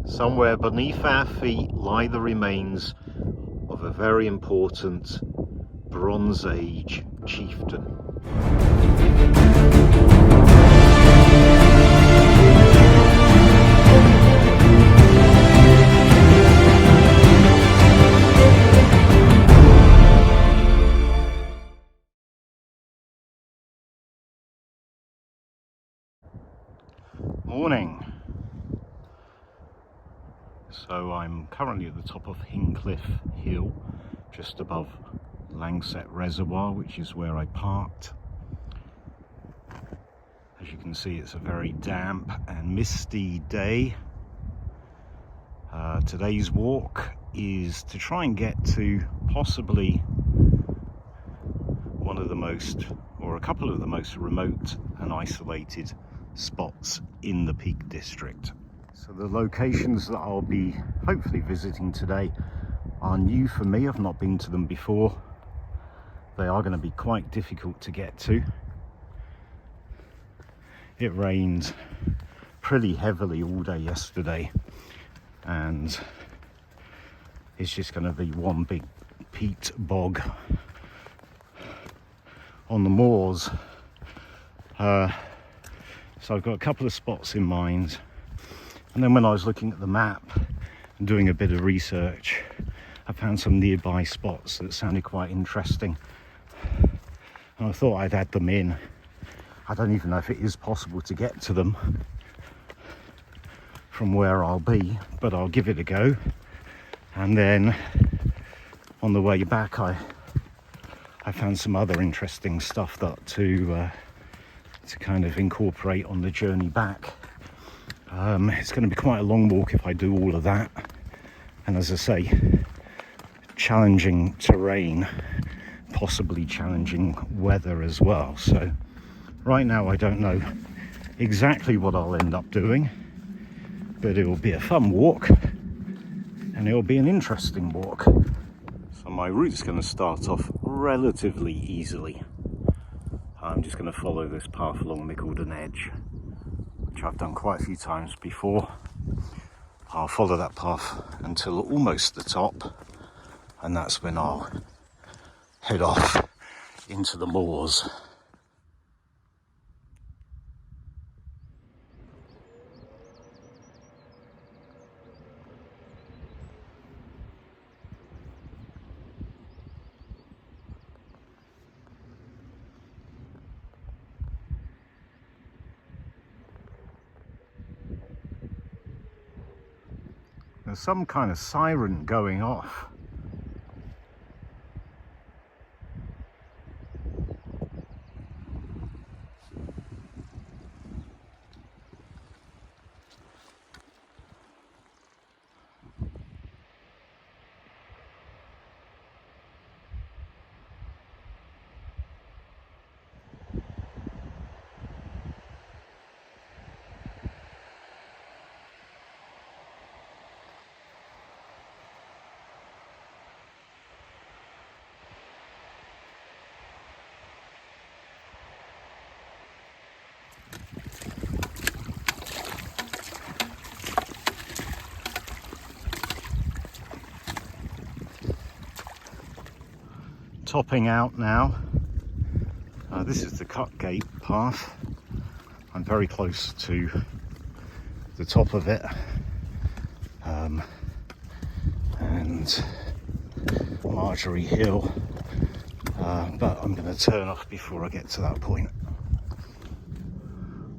Somewhere beneath our feet lie the remains of a very important Bronze Age chieftain. Morning. So I'm currently at the top of Hincliffe Hill, just above Langsett Reservoir, which is where I parked. As you can see, it's a very damp and misty day. Today's walk is to try and get to possibly one of the most, or a couple of the most remote and isolated spots in the Peak District. So the locations that I'll be hopefully visiting today are new for me. I've not been to them before. They are going to be quite difficult to get to. It rained pretty heavily all day yesterday, and it's just going to be one big peat bog on the moors. So I've got a couple of spots in mind. And then when I was looking at the map and doing a bit of research, I found some nearby spots that sounded quite interesting. And I thought I'd add them in. I don't even know if it is possible to get to them from where I'll be, but I'll give it a go. And then on the way back, I found some other interesting stuff that to kind of incorporate on the journey back. It's going to be quite a long walk if I do all of that, and as I say, challenging terrain, possibly challenging weather as well. So right now I don't know exactly what I'll end up doing, but it will be a fun walk and it will be an interesting walk. So my route's going to start off relatively easily. I'm just going to follow this path along Mickleden Edge, which I've done quite a few times before. I'll follow that path until almost the top, and that's when I'll head off into the moors. There's some kind of siren going off. Topping out now. This is the Cut Gate path. I'm very close to the top of it, and Marjorie Hill, but I'm going to turn off before I get to that point.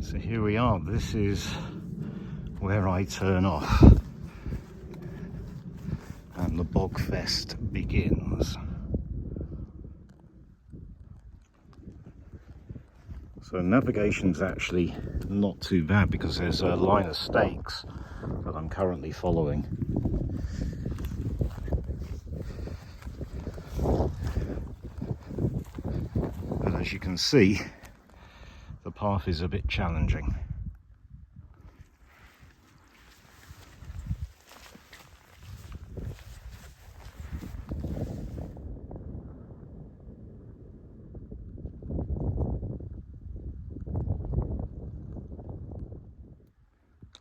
So here we are. This is where I turn off and the Bogfest begins. So navigation's actually not too bad because there's a line of stakes that I'm currently following. But as you can see, the path is a bit challenging.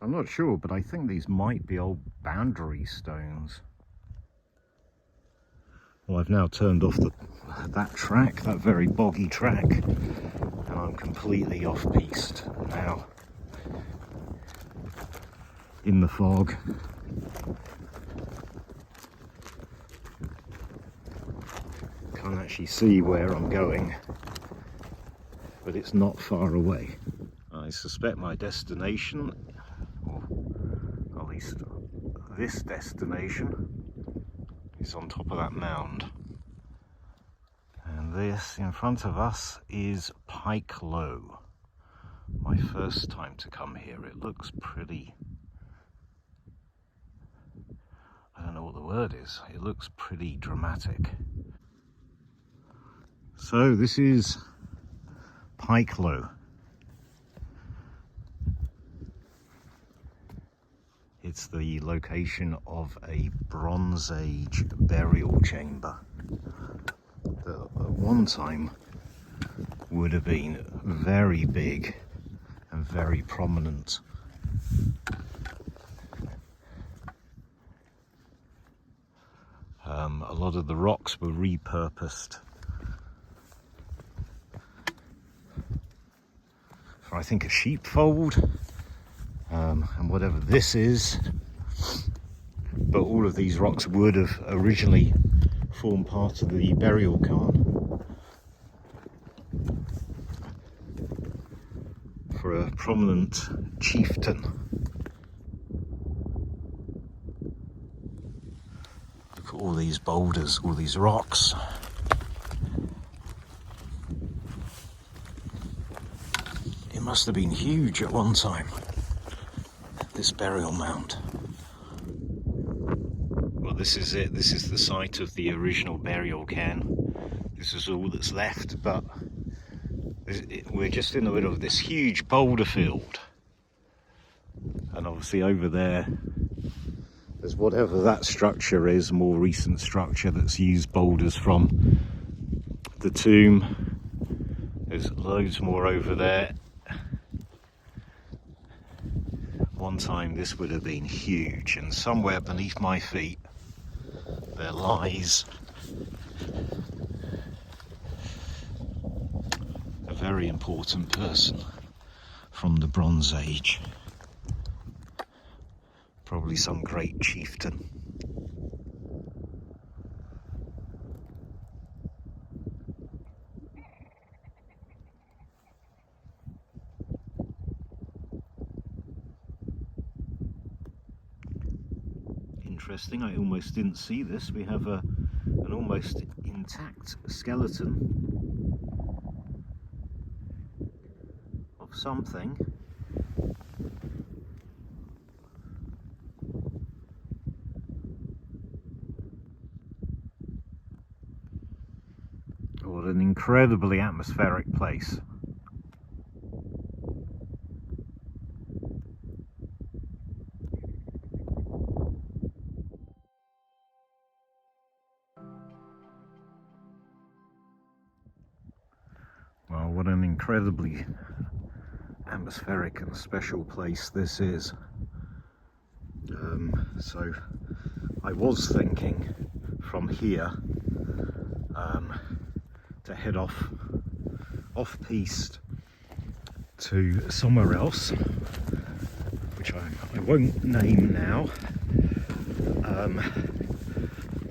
I'm not sure, but I think these might be old boundary stones. Well, I've now turned off that track, that very boggy track, and I'm completely off-piste now in the fog. Can't actually see where I'm going, but it's not far away. I suspect my destination, or at least this destination, is on top of that mound. And this in front of us is Pike Lowe. My first time to come here. It looks pretty, I don't know what the word is, it looks pretty dramatic. So this is Pike Lowe. It's the location of a Bronze Age burial chamber that at one time would have been very big and very prominent. A lot of the rocks were repurposed for, I think, a sheepfold. And whatever this is, but all of these rocks would have originally formed part of the burial cairn for a prominent chieftain. Look at all these boulders, all these rocks. It must have been huge at one time, this burial mound. Well, this is it. This is the site of the original burial cairn. This is all that's left, but we're just in the middle of this huge boulder field. And obviously over there, there's whatever that structure is, more recent structure that's used boulders from the tomb. There's loads more over there. One time this would have been huge, and somewhere beneath my feet there lies a very important person from the Bronze Age, probably some great chieftain. Interesting, I almost didn't see this. We have an almost intact skeleton of something. What an incredibly atmospheric place. Well, what an incredibly atmospheric and special place this is. So I was thinking from here to head off-piste to somewhere else, which I won't name now.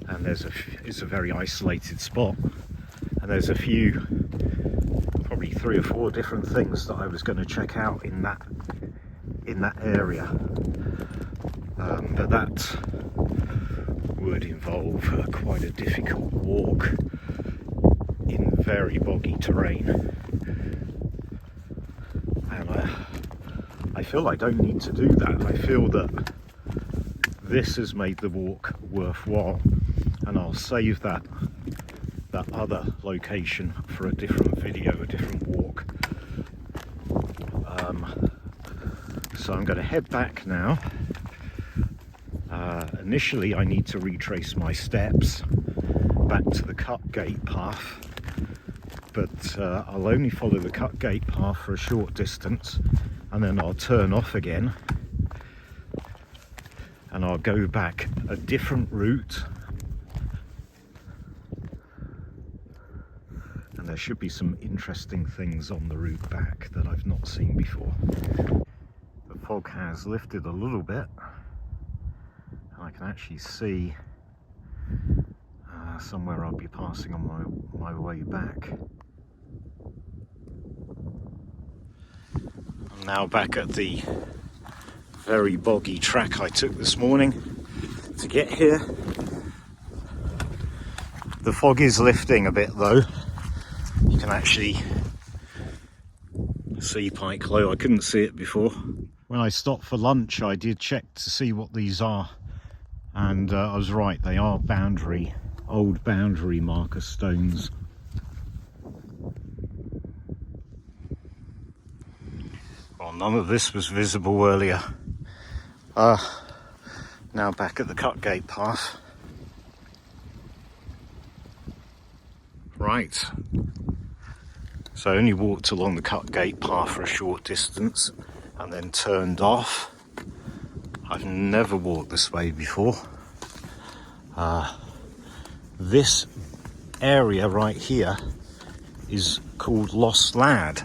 And it's a very isolated spot, and there's a few, probably 3 or 4 different things that I was going to check out in that area, but that would involve quite a difficult walk in very boggy terrain, and I feel I don't need to do that. I feel that this has made the walk worthwhile, and I'll save that other location for a different video, a different walk. So I'm going to head back now. Initially I need to retrace my steps back to the cut gate path, but I'll only follow the cut gate path for a short distance, and then I'll turn off again and I'll go back a different route, and there should be some interesting things on the route back that I've not seen before. The fog has lifted a little bit, and I can actually see somewhere I'll be passing on my way back. I'm now back at the very boggy track I took this morning to get here. The fog is lifting a bit though. You can actually see Pike Lowe. I couldn't see it before. When I stopped for lunch, I did check to see what these are, and I was right, they are old boundary marker stones. Well, none of this was visible earlier. Now back at the cut gate path. Right. So I only walked along the cut gate path for a short distance and then turned off. I've never walked this way before. This area right here is called Lost Lad.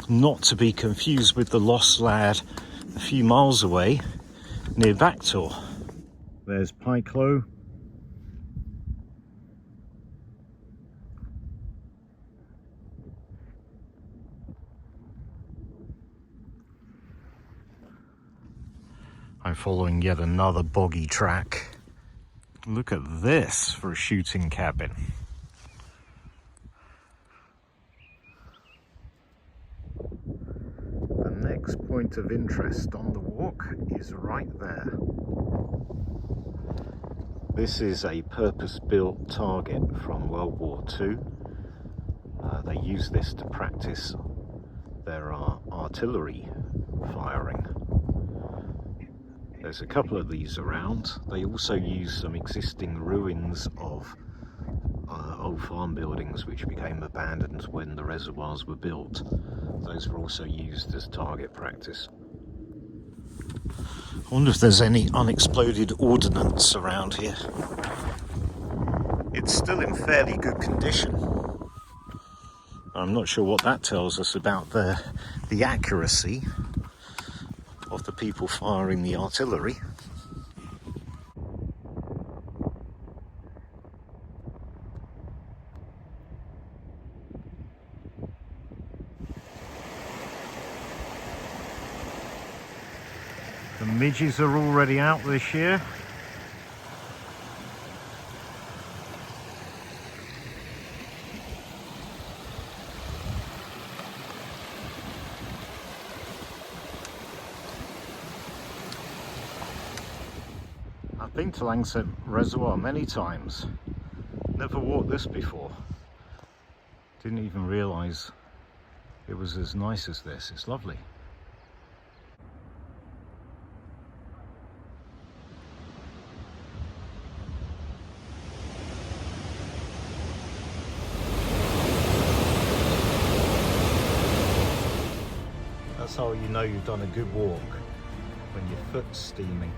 Not to be confused with the Lost Lad a few miles away near Bactor. There's Pike Lowe. I'm following yet another boggy track. Look at this for a shooting cabin. The next point of interest on the walk is right there. This is a purpose-built target from World War II. They use this to practice their artillery firing. There's a couple of these around. They also use some existing ruins of old farm buildings which became abandoned when the reservoirs were built. Those were also used as target practice. I wonder if there's any unexploded ordnance around here. It's still in fairly good condition. I'm not sure what that tells us about the accuracy of the people firing the artillery. The midges are already out this year. I've been to Langsett Reservoir many times. Never walked this before. Didn't even realise it was as nice as this. It's lovely. That's how you know you've done a good walk, when your foot's steaming.